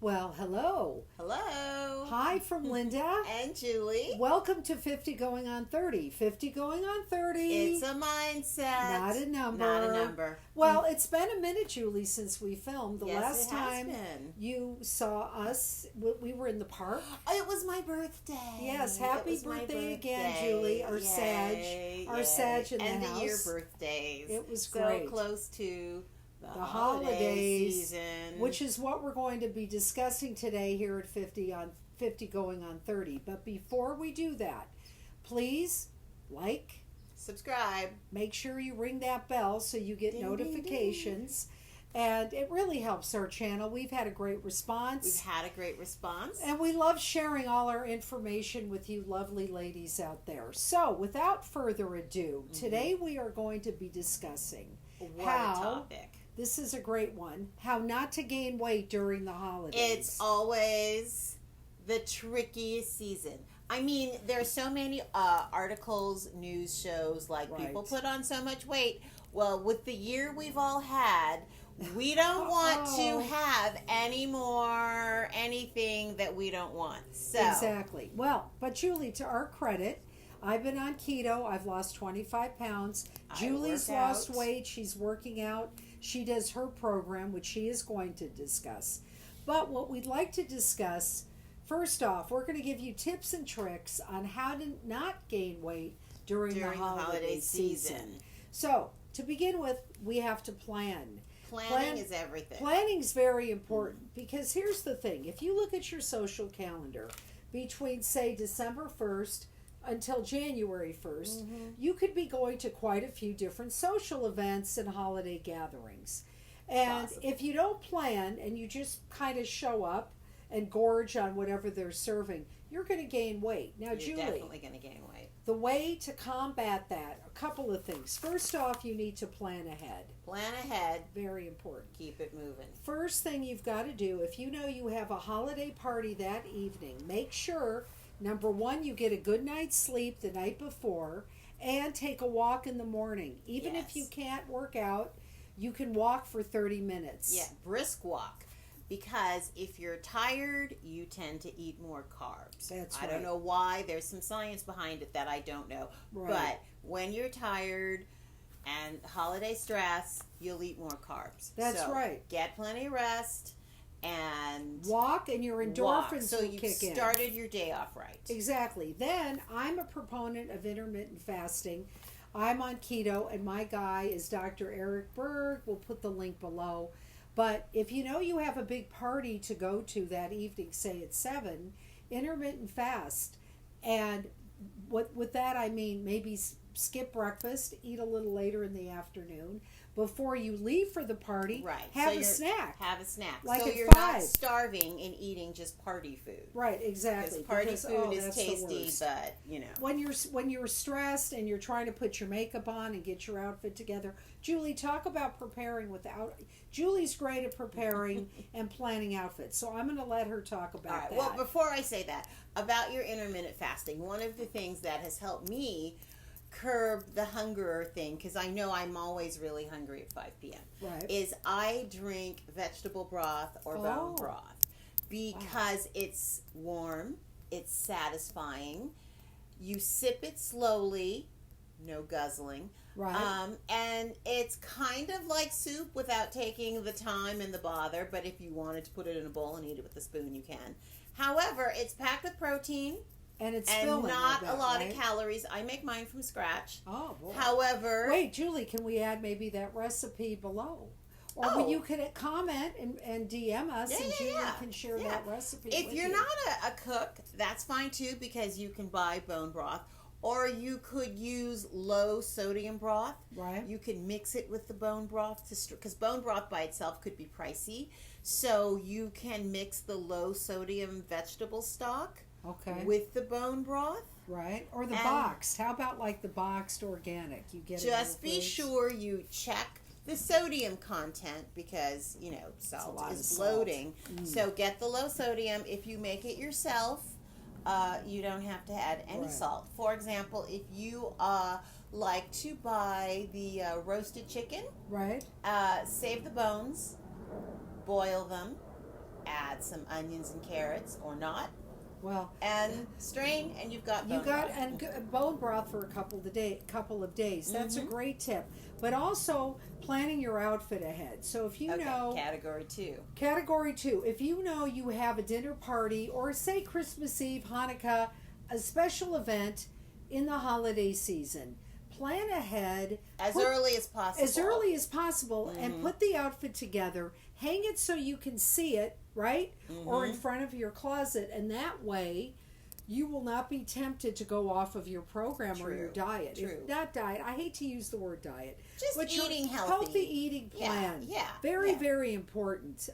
Well, hello. Hello. Hi from Linda. And Julie. Welcome to 50 Going on 30. 50 Going on 30. It's a mindset. Not a number. Not a number. Well, it's been a minute, Julie, since we filmed. The Yes, last it has time been. you saw us, we were in the park. Oh, it was my birthday. Yes, happy birthday again, Julie. Our Yay, Our yay. Sag in the End house. of year birthdays. It was so great. close to the holidays, season. which is what we're going to be discussing today here at 50 Going on 30. But before we do that, please like, subscribe, make sure you ring that bell so you get ding, notifications. ding, ding. And it really helps our channel. We've had a great response. We've had a great response. And we love sharing all our information with you lovely ladies out there. So without further ado, today we are going to be discussing What a topic. This is a great one. How not to gain weight during the holidays. It's always the trickiest season. I mean, there are so many articles, news shows, like people put on so much weight. Well, with the year we've all had, we don't want to have any more anything that we don't want. So Exactly. Well, but Julie, to our credit, I've been on keto. I've lost 25 pounds. Julie's lost weight. She's working out. She does her program, which she is going to discuss. But what we'd like to discuss, first off, we're going to give you tips and tricks on how to not gain weight during the holiday season. So, to begin with, we have to plan. Planning is everything. Planning is very important because here's the thing. If you look at your social calendar between, say, December 1st until January 1st, you could be going to quite a few different social events and holiday gatherings. And if you don't plan and you just kind of show up and gorge on whatever they're serving, you're going to gain weight. Now, You're Julie, definitely going to gain weight. the way to combat that, a couple of things. First off, you need to plan ahead. Plan ahead. Very important. Keep it moving. First thing you've got to do, if you know you have a holiday party that evening, make sure, number one, you get a good night's sleep the night before and take a walk in the morning. Even if you can't work out, you can walk for 30 minutes. Yeah, brisk walk. Because if you're tired, you tend to eat more carbs. That's I don't know why. There's some science behind it that I don't know. Right. But when you're tired and holiday stress, you'll eat more carbs. That's right. Get plenty of rest and walk, and your endorphins so will you've kick in. Started your day off right. Exactly. Then I'm a proponent of intermittent fasting. I'm on keto, and my guy is Dr. Eric Berg. We'll put the link below. But if you know you have a big party to go to that evening, say at 7, intermittent fast. And with that I mean maybe skip breakfast, eat a little later in the afternoon. Before you leave for the party, right. have a snack. Have a snack. Like so at you're 5. not starving and eating just party food. Right, exactly. Because party food is tasty, but, you know. When you're stressed and you're trying to put your makeup on and get your outfit together, Julie, talk about preparing without... Julie's great at preparing and planning outfits, so I'm going to let her talk about that. Well, before I say that, about your intermittent fasting, one of the things that has helped me curb the hunger thing, because I know I'm always really hungry at 5 p.m., is I drink vegetable broth or bone broth because it's warm, it's satisfying, you sip it slowly, no guzzling, and it's kind of like soup without taking the time and the bother, but if you wanted to put it in a bowl and eat it with a spoon, you can. However, it's packed with protein. And it's filling, not a lot of calories. I make mine from scratch. Oh, boy. However... Wait, Julie, can we add maybe that recipe below? Or you could comment and DM us and Julie can share that recipe If with you're you. not a cook, that's fine too, because you can buy bone broth. Or you could use low sodium broth. Right. You can mix it with the bone broth, because bone broth by itself could be pricey. So you can mix the low sodium vegetable stock with the bone broth. Right. Or the boxed. How about like the boxed organic? You get just be sure you check the sodium content, because, you know, salt is bloating. So get the low sodium. If you make it yourself, you don't have to add any salt. For example, if you like to buy the roasted chicken, save the bones, boil them, add some onions and carrots or not. Well, and strain, and you've got bone broth. And bone broth for a couple of days. That's a great tip. But also planning your outfit ahead. So if you know category 2. If you know you have a dinner party or say Christmas Eve, Hanukkah, a special event in the holiday season, plan ahead early as possible. And put the outfit together. Hang it so you can see it, right? Or in front of your closet, and that way you will not be tempted to go off of your program or your diet. Not diet. I hate to use the word diet. Just eating healthy. Healthy eating plan. Yeah. Very important.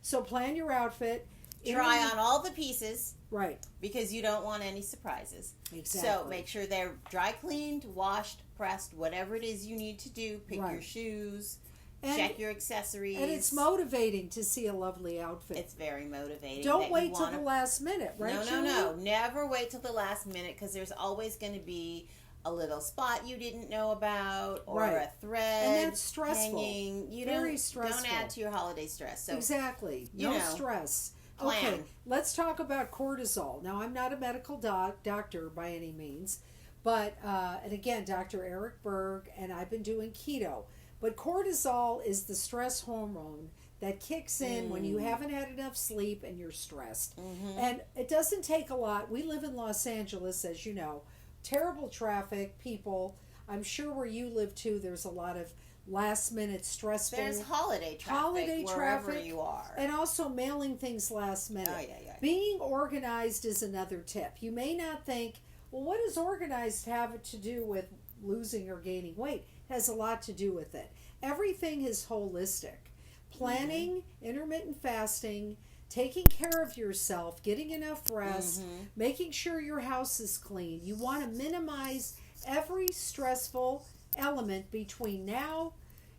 So plan your outfit. Try on all the pieces. Right. Because you don't want any surprises. Exactly. So make sure they're dry cleaned, washed, pressed, whatever it is you need to do. Pick your shoes. Check your accessories. And it's motivating to see a lovely outfit. It's very motivating. Don't wait till the last minute, right? No. Never wait till the last minute, because there's always going to be a little spot you didn't know about, or a thread. And that's stressful. Hanging. Very stressful. Don't add to your holiday stress. So, exactly. No stress. Plan. Okay, let's talk about cortisol. Now, I'm not a medical doctor by any means, but, and again, Dr. Eric Berg, and I've been doing keto. But cortisol is the stress hormone that kicks in when you haven't had enough sleep and you're stressed. And it doesn't take a lot. We live in Los Angeles, as you know. Terrible traffic, people. I'm sure where you live too, there's a lot of last minute stressful. There's holiday traffic wherever you are. And also mailing things last minute. Oh, yeah. Being organized is another tip. You may not think, well, what does organized have to do with losing or gaining weight? It has a lot to do with it. Everything is holistic. Planning, intermittent fasting, taking care of yourself, getting enough rest, making sure your house is clean. You want to minimize every stressful element between now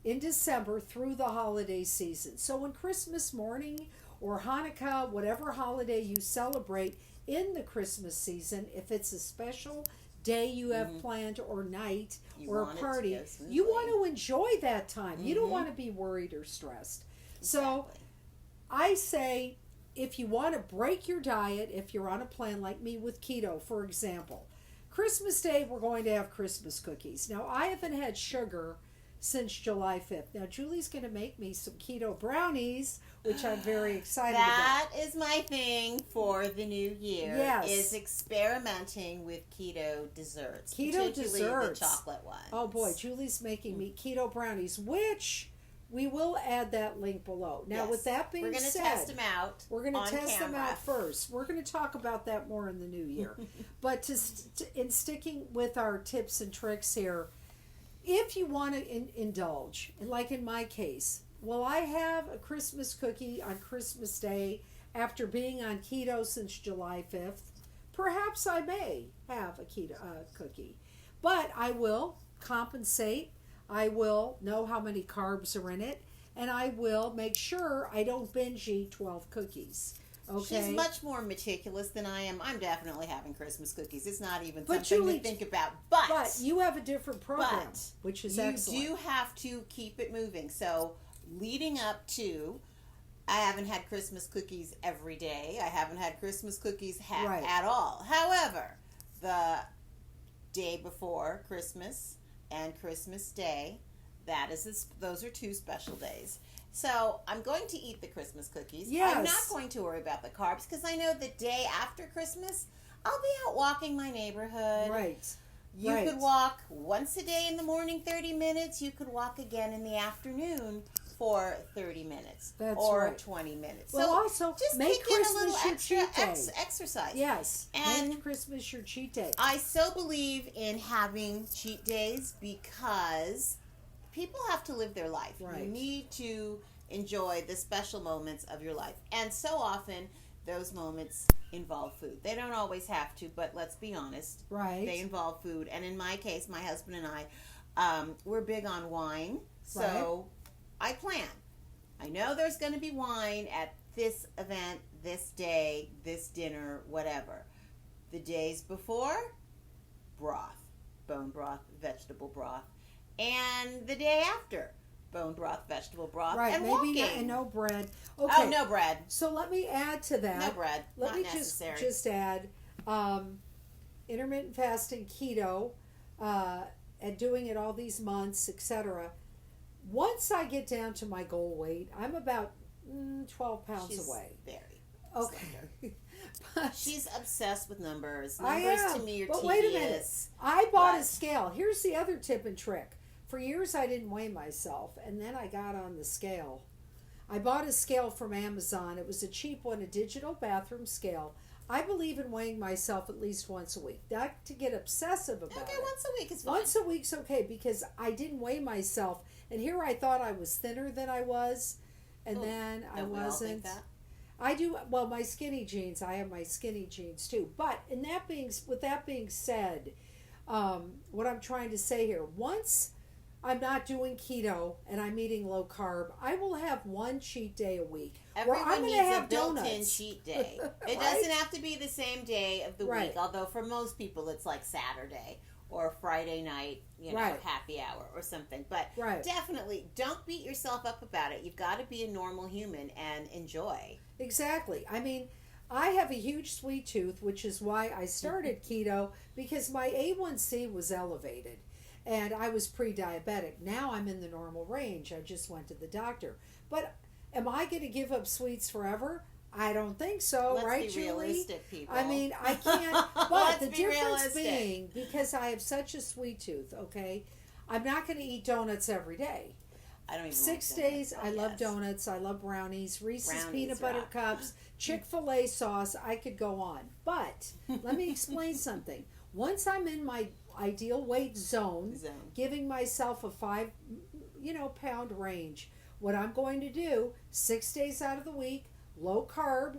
in December through the holiday season. So when Christmas morning or Hanukkah, whatever holiday you celebrate in the Christmas season, if it's a special day you have planned or night or a party, you want to enjoy that time. You don't want to be worried or stressed. So I say, if you want to break your diet, if you're on a plan like me with keto, for example, Christmas Day, we're going to have Christmas cookies. Now, I haven't had sugar since July 5th. Now, Julie's going to make me some keto brownies, which I'm very excited about. That is my thing for the new year. Yes. Is experimenting with keto desserts. Keto particularly desserts. The chocolate ones. Oh, boy. Julie's making me keto brownies, which we will add that link below. Now, with that being said, we're going to test them out. We're going to test them out first. We're going to talk about that more in the new year. But in sticking with our tips and tricks here, if you want to indulge, like in my case, will I have a Christmas cookie on Christmas Day after being on keto since July 5th? Perhaps I may have a keto cookie. But I will compensate. I will know how many carbs are in it. And I will make sure I don't binge eat 12 cookies. Okay. She's much more meticulous than I am. I'm definitely having Christmas cookies. It's not even something to think about. But you have a different program, which is excellent. You do have to keep it moving. So leading up to, I haven't had Christmas cookies every day. I haven't had Christmas cookies at all. However, the day before Christmas and Christmas Day, those are two special days. So I'm going to eat the Christmas cookies. Yes. I'm not going to worry about the carbs, because I know the day after Christmas, I'll be out walking my neighborhood. Right. You could walk once a day in the morning, 30 minutes. You could walk again in the afternoon for 30 minutes. Or 20 minutes. Well, so also, just make Christmas your cheat day. Exercise. Yes. And make Christmas your cheat day. I so believe in having cheat days, because people have to live their life. Right. You need to enjoy the special moments of your life. And so often, those moments involve food. They don't always have to, but let's be honest. Right. They involve food. And in my case, my husband and I, we're big on wine. So I plan. I know there's going to be wine at this event, this day, this dinner, whatever. The days before, broth. Bone broth, vegetable broth. And the day after, bone broth, vegetable broth, right? and Maybe walking. And no bread. Okay. Oh, no bread. So let me add to that. No bread. Let Not me necessary. just add intermittent fasting, keto, and doing it all these months, etc. Once I get down to my goal weight, I'm about 12 pounds She's away. Very. Okay. She's obsessed with numbers. I Numbers am, to me are but tedious. wait a minute. I bought a scale. Here's the other tip and trick. For years, I didn't weigh myself, and then I got on the scale. I bought a scale from Amazon. It was a cheap one, a digital bathroom scale. I believe in weighing myself at least once a week. Not to get obsessive about it. Okay, once a week is fine. Once a week's okay because I didn't weigh myself, and here I thought I was thinner than I was, and then I wasn't. We all think that? I do well. My skinny jeans. I have my skinny jeans too. But with that being said, what I'm trying to say here, once I'm not doing keto and I'm eating low carb, I will have one cheat day a week. Everyone where I'm needs gonna have a built-in donuts. cheat day. It Right? doesn't have to be the same day of the Right. week, although for most people it's like Saturday or Friday night, Right. happy hour or something. But Right. definitely don't beat yourself up about it. You've got to be a normal human and enjoy. Exactly. I mean, I have a huge sweet tooth, which is why I started keto, because my A1C was elevated and I was pre-diabetic. Now I'm in the normal range. I just went to the doctor. But am I going to give up sweets forever? I don't think so, Let's right, be Julie? realistic, people. I mean, I can't. But Let's the be difference realistic. being, because I have such a sweet tooth, okay, I'm not going to eat donuts every day. I don't even 6 like donuts, days, but I love yes. donuts. I love brownies, Reese's Brownies peanut butter rock. cups, Chick-fil-A sauce. I could go on. But let me explain something. Once I'm in my ideal weight zone, giving myself a 5 pound range, what I'm going to do 6 days out of the week, low carb,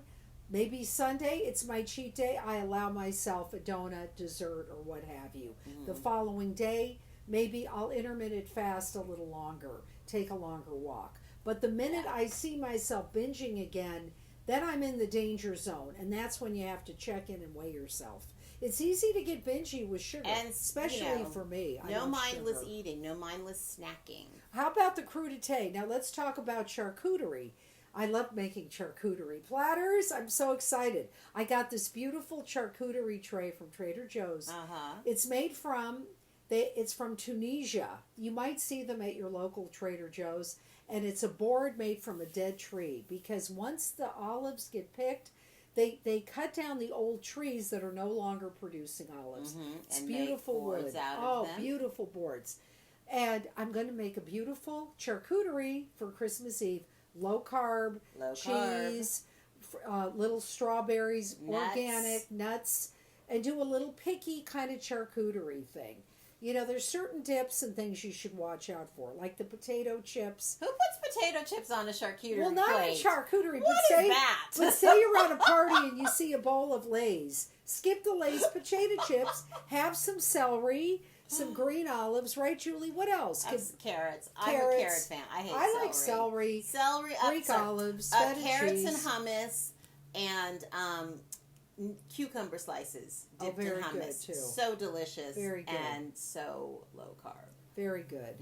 maybe Sunday, it's my cheat day. I allow myself a donut, dessert, or what have you. The following day, maybe I'll intermittent fast a little longer, take a longer walk. But the minute I see myself binging again, then I'm in the danger zone. And that's when you have to check in and weigh yourself. It's easy to get bingy with sugar, And, especially for me. I No love mindless sugar. eating, no mindless snacking. How about the crudité? Now let's talk about charcuterie. I love making charcuterie platters. I'm so excited. I got this beautiful charcuterie tray from Trader Joe's. It's made from it's from Tunisia. You might see them at your local Trader Joe's, and it's a board made from a dead tree, because once the olives get picked, they cut down the old trees that are no longer producing olives. It's And beautiful make boards wood. out of them. Beautiful boards. And I'm going to make a beautiful charcuterie for Christmas Eve. Low carb, cheese, little strawberries, organic nuts, and do a little picky kind of charcuterie thing. There's certain dips and things you should watch out for, like the potato chips. Who puts potato chips on a charcuterie Well, not plate? in charcuterie, What but is that? but say you're at a party and you see a bowl of Lay's. Skip the Lay's potato chips. Have some celery, some green olives, right, Julie? What else? Carrots. I'm a carrot fan. I hate celery. I like celery. Celery, Greek olives, feta carrots cheese. and hummus, and cucumber slices dipped in very hummus. good, too. So delicious. Very good. And so low carb. Very good.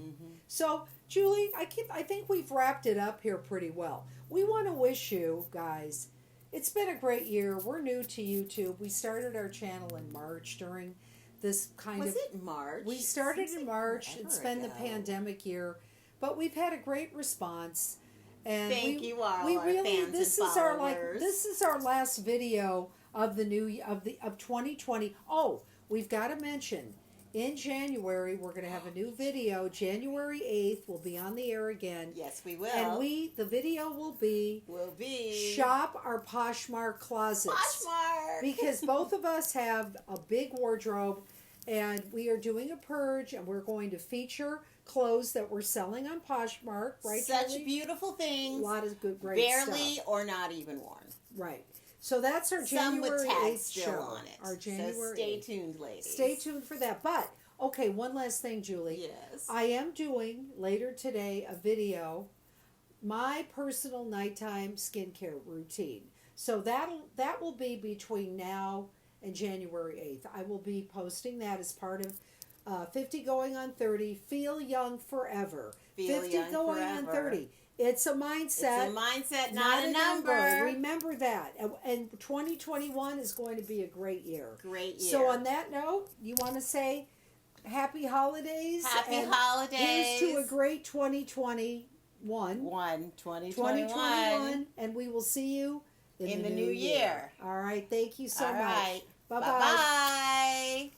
So, Julie, I think we've wrapped it up here pretty well. We want to wish you guys, it's been a great year. We're new to YouTube. We started our channel in March during this kind of... Was it March? We started in March. Forever It's been the ago. pandemic year, but we've had a great response. And Thank you all, we our really, fans this and is our followers. this is our last video of the of 2020. Oh, we've got to mention, in January we're going to have a new video. January 8th, we'll be on the air again. Yes, we will. And the video will be shop our Poshmark closets. Poshmark! Because both of us have a big wardrobe, and we are doing a purge, and we're going to feature clothes that we're selling on Poshmark, right? Such Julie? beautiful things. A lot of great barely stuff. or not even worn. Right. So that's our Some with January tags 8th still show. on it. Our January So stay 8th. tuned, ladies. Stay tuned for that. But, okay, one last thing, Julie. Yes. I am doing, later today, a video, my personal nighttime skincare routine. So that will be between now and January 8th. I will be posting that as part of 50 going on 30. Feel young forever. Feel 50 young going forever. on 30. It's a mindset. It's a mindset, not a number. Remember that. And 2021 is going to be a great year. Great year. So on that note, you want to say happy holidays. Happy holidays. Here's to a great 2021. 2021. And we will see you in the new year. All right. Thank you so much. All right. Bye-bye. Bye-bye.